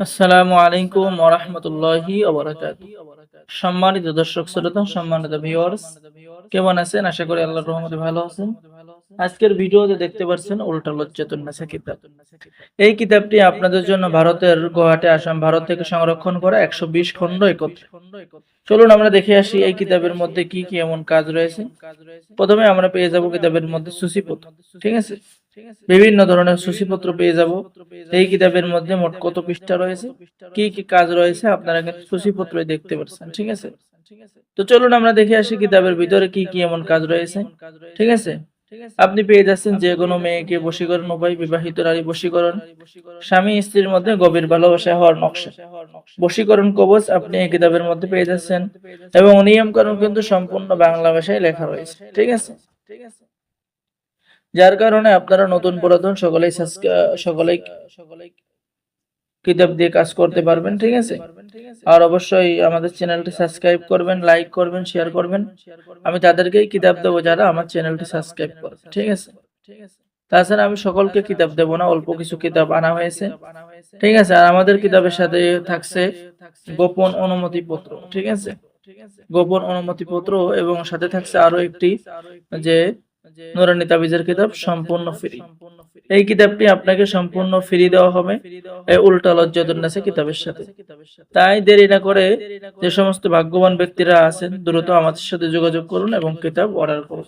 আসসালামু আলাইকুম ওয়া রাহমাতুল্লাহি ওয়া বারাকাতুহু। সম্মানিত দর্শক শ্রোতা, সম্মানিত ভিউয়ার্স, কেমন আছেন? আশা করি আল্লাহর রহমতে ভালো আছেন। আজকের ভিডিওতে দেখতে পাচ্ছেন উল্টা লজ্জাতুন নাসা কিতাব। এই কিতাবটি আপনাদের জন্য ভারতের গুয়াহাটি, আসাম, ভারত থেকে সংরক্ষণ করা 120 খণ্ড একত্রে। চলুন আমরা দেখে আসি এই কিতাবের মধ্যে কি কি এমন কাজ রয়েছে। প্রথমে আমরা পেয়ে যাব কিতাবের মধ্যে সূচিপত্র। ঠিক আছে, বিভিন্ন ধরনের সূচিপত্র পেয়ে যাব। এই কিতাবের মধ্যে মোট কত পৃষ্ঠা রয়েছে, কি কি কাজ রয়েছে আপনারা কিন্তু সূচিপত্রে দেখতে পাচ্ছেন। ঠিক আছে, তো চলুন আমরা দেখে আসি কিতাবের ভিতরে কি কি এমন কাজ রয়েছে। ঠিক আছে, আপনি পেয়ে যাচ্ছেন যে কোনো মেয়েকে বশীকরণ উপায়, বিবাহিত নারী বশীকরণ, স্বামী স্ত্রীর মধ্যে গভীর ভালোবাসা হওয়ার নকশা, বশীকরণ কবচ আপনি এই কিতাবের মধ্যে পেয়ে যাচ্ছেন। এবং নিয়ম কানুন কিন্তু সম্পূর্ণ বাংলা ভাষায় লেখা রয়েছে। ঠিক আছে, যার কারণে আপনারা নতুন পুরাতন সকলেই কিতাব দিয়ে কাজ করতে পারবেন। ঠিক আছে, আর অবশ্যই আমাদের চ্যানেলটি সাবস্ক্রাইব করবেন, লাইক করবেন, শেয়ার করবেন। আমি তাদেরকেই কিতাব দেবো যারা আমার চ্যানেলটি সাবস্ক্রাইব করবে। ঠিক আছে, তাছাড়া আমি সকলকে কিতাব দেব না, অল্প কিছু কিতাব আনা হয়েছে। ঠিক আছে, আর আমাদের কিতাবের সাথে থাকছে গোপন অনুমতি পত্র। ঠিক আছে, গোপন অনুমতি পত্র এবং সাথে থাকছে আরো একটি যে নুরানি তাবিজের কিতাব সম্পূর্ণ ফ্রি। এই কিতাবটি আপনাকে সম্পূর্ণ ফ্রি দেওয়া হবে এই উল্টা লজ্জাতুন নাসা কিতাবের সাথে। তাই দেরি না করে যে সমস্ত ভাগ্যবান ব্যক্তিরা আছেন দ্রুত আমাদের সাথে যোগাযোগ করুন এবং কিতাব অর্ডার করুন।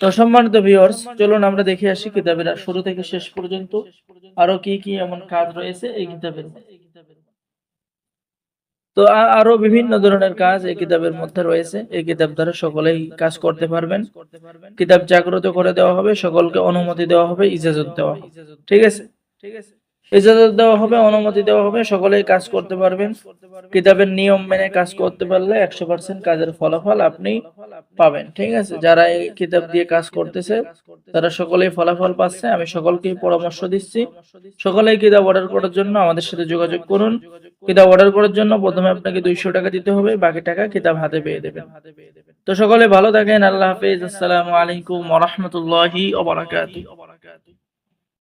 তো সম্মানিত ভিউয়ার্স, চলুন আমরা দেখে আসি কিতাবের শুরু থেকে শেষ পর্যন্ত আরো কি কি এমন কাজ রয়েছে এই কিতাবের মধ্যে। তো আরো বিভিন্ন ধরনের কাজ এই কিতাবের মধ্যে রয়েছে। এই কিতাব দ্বারা সকলেই কাজ করতে পারবেন। কিতাব জাগ্রত করে দেওয়া হবে, সকলকে অনুমতি দেওয়া হবে, ইজাজত দেওয়া হবে। ঠিক আছে, ইজাজত দেওয়া হবে, অনুমতি দেওয়া হবে, সকলেই কাজ করতে পারবেন। কিতাবের নিয়ম মেনে কাজ করতে পারলে 100% কাজের ফলাফল আপনি পাবেন। ঠিক আছে, যারা এই কিতাব দিয়ে কাজ করতেছে তারা সকলেই ফলাফল পাচ্ছে। আমি সকলকেই পরামর্শ দিচ্ছি, সকলেই কিতাব অর্ডার করার জন্য আমাদের সাথে যোগাযোগ করুন। কিতাব অর্ডার করার জন্য প্রথমে আপনাকে 200 টাকা দিতে হবে, বাকি টাকা কিতাব হাতে পেয়ে দেবেন। তো সকলে ভালো থাকেন, আল্লাহ হাফেজ, আসসালামু আলাইকুম ওয়া রাহমাতুল্লাহি ওয়া বারাকাতুহু।